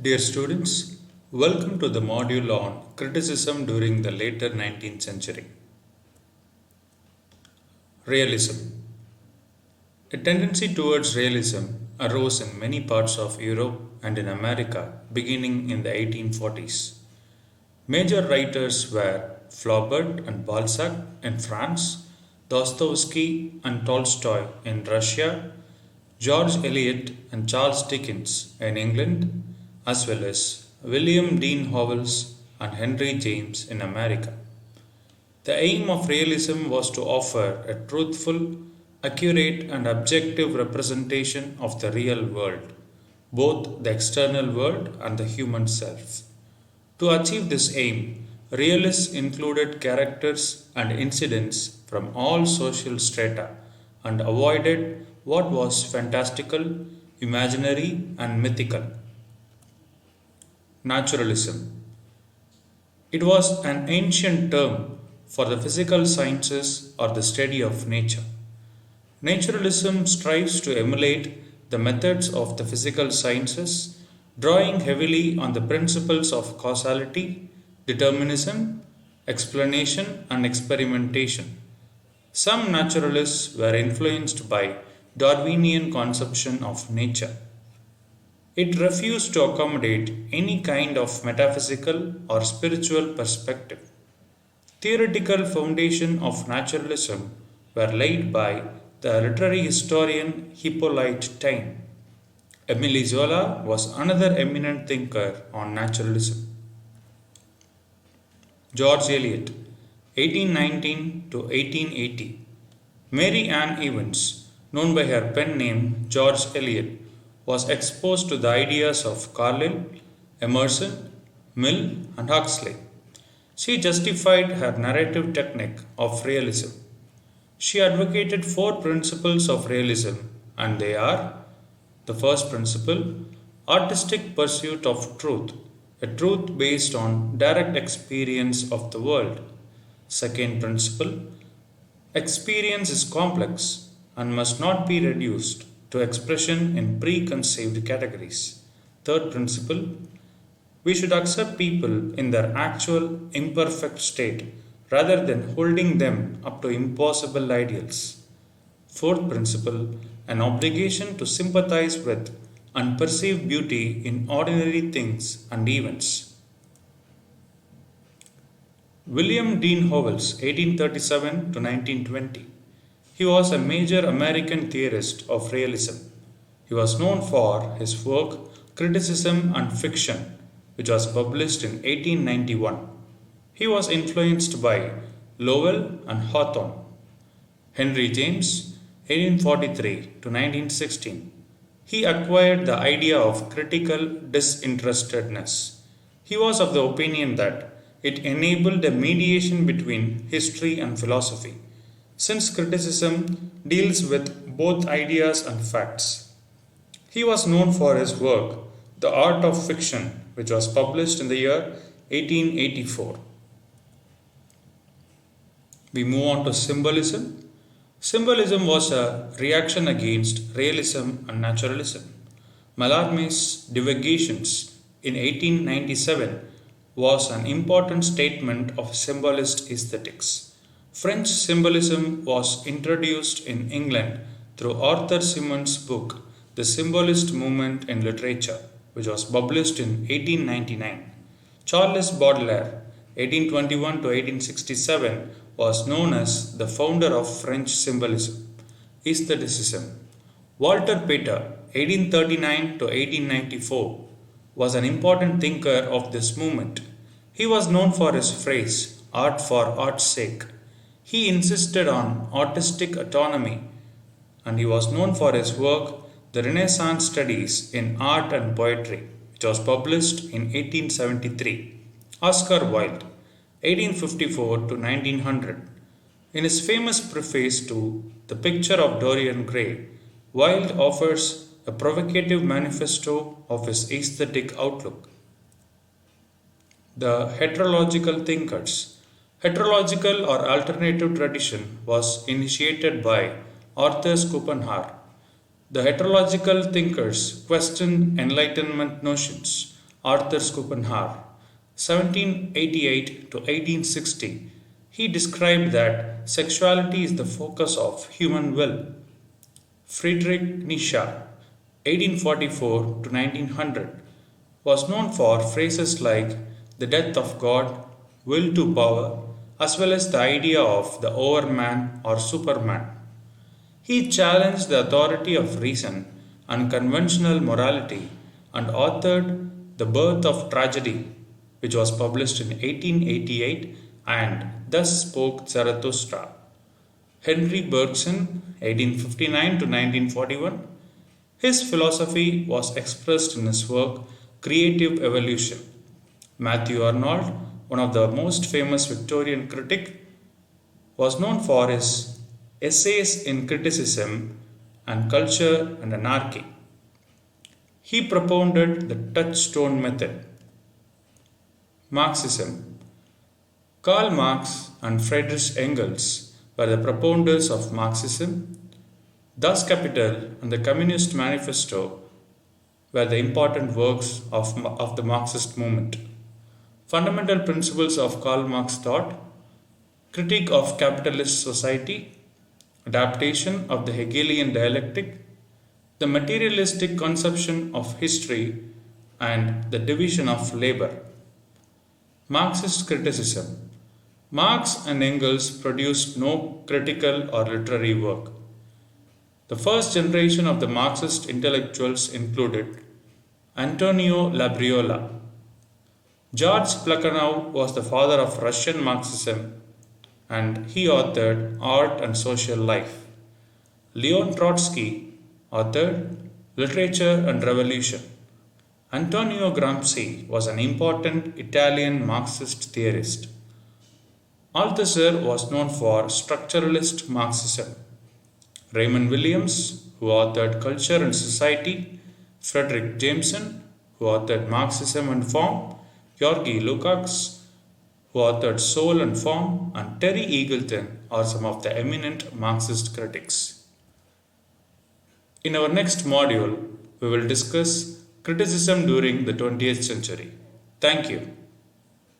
Dear students, welcome to the module on criticism during the later 19th century. Realism. A tendency towards realism arose in many parts of Europe and in America beginning in the 1840s. Major writers were Flaubert and Balzac in France, Dostoevsky and Tolstoy in Russia, George Eliot and Charles Dickens in England, as well as William Dean Howells and Henry James in America. The aim of realism was to offer a truthful, accurate, and objective representation of the real world, both the external world and the human self. To achieve this aim, realists included characters and incidents from all social strata and avoided what was fantastical, imaginary, and mythical. Naturalism. It was an ancient term for the physical sciences or the study of nature. Naturalism strives to emulate the methods of the physical sciences, drawing heavily on the principles of causality, determinism, explanation, and experimentation. Some naturalists were influenced by Darwinian conception of nature. It refused to accommodate any kind of metaphysical or spiritual perspective. Theoretical foundation of naturalism were laid by the literary historian Hippolyte Taine. Emile Zola was another eminent thinker on naturalism. George Eliot, 1819 to 1880. Mary Ann Evans, known by her pen name George Eliot, was exposed to the ideas of Carlyle, Emerson, Mill, and Huxley. She justified her narrative technique of realism. She advocated four principles of realism, and they are: the first principle, artistic pursuit of truth, a truth based on direct experience of the world. Second principle, experience is complex and must not be reduced to expression in preconceived categories. Third principle, we should accept people in their actual imperfect state rather than holding them up to impossible ideals. Fourth principle, an obligation to sympathize with and perceive beauty in ordinary things and events. William Dean Howells, 1837 to 1920. He was a major American theorist of realism. He was known for his work Criticism and Fiction, which was published in 1891. He was influenced by Lowell and Hawthorne. Henry James, 1843 to 1916. He acquired the idea of critical disinterestedness. He was of the opinion that it enabled a mediation between history and philosophy, since criticism deals with both ideas and facts. He was known for his work, The Art of Fiction, which was published in the year 1884. We move on to symbolism. Symbolism was a reaction against realism and naturalism. Mallarmé's Divagations in 1897 was an important statement of symbolist aesthetics. French symbolism was introduced in England through Arthur Symons' book, The Symbolist Movement in Literature, which was published in 1899. Charles Baudelaire, 1821 to 1867, was known as the founder of French symbolism, aestheticism. Walter Pater, 1839 to 1894, was an important thinker of this movement. He was known for his phrase, art for art's sake. He insisted on artistic autonomy, and he was known for his work, The Renaissance Studies in Art and Poetry, which was published in 1873. Oscar Wilde, 1854 to 1900. In his famous preface to The Picture of Dorian Gray, Wilde offers a provocative manifesto of his aesthetic outlook. The heterological thinkers. Heterological or alternative tradition was initiated by Arthur Schopenhauer. The heterological thinkers questioned Enlightenment notions, Arthur Schopenhauer, 1788 to 1860, he described that sexuality is the focus of human will. Friedrich Nietzsche, 1844 to 1900, was known for phrases like the death of God, will to power, as well as the idea of the overman or superman. He challenged the authority of reason and conventional morality and authored The Birth of Tragedy, which was published in 1888, and Thus Spoke Zarathustra. Henry Bergson, 1859 to 1941, his philosophy was expressed in his work Creative Evolution. Matthew Arnold, one of the most famous Victorian critics, was known for his essays in criticism and culture and anarchy. He propounded the touchstone method. Marxism. Karl Marx and Friedrich Engels were the propounders of Marxism. Das Kapital and the Communist Manifesto were the important works of the Marxist movement. Fundamental principles of Karl Marx thought: critique of capitalist society, adaptation of the Hegelian dialectic, the materialistic conception of history, and the division of labor. Marxist criticism. Marx and Engels produced no critical or literary work. The first generation of the Marxist intellectuals included Antonio Labriola. George Plekhanov was the father of Russian Marxism, and he authored Art and Social Life. Leon Trotsky authored Literature and Revolution. Antonio Gramsci was an important Italian Marxist theorist. Althusser was known for structuralist Marxism. Raymond Williams, who authored Culture and Society, Frederick Jameson, who authored Marxism and Form, Georgy Lukács, who authored Soul and Form, and Terry Eagleton are some of the eminent Marxist critics. In our next module, we will discuss criticism during the 20th century. Thank you.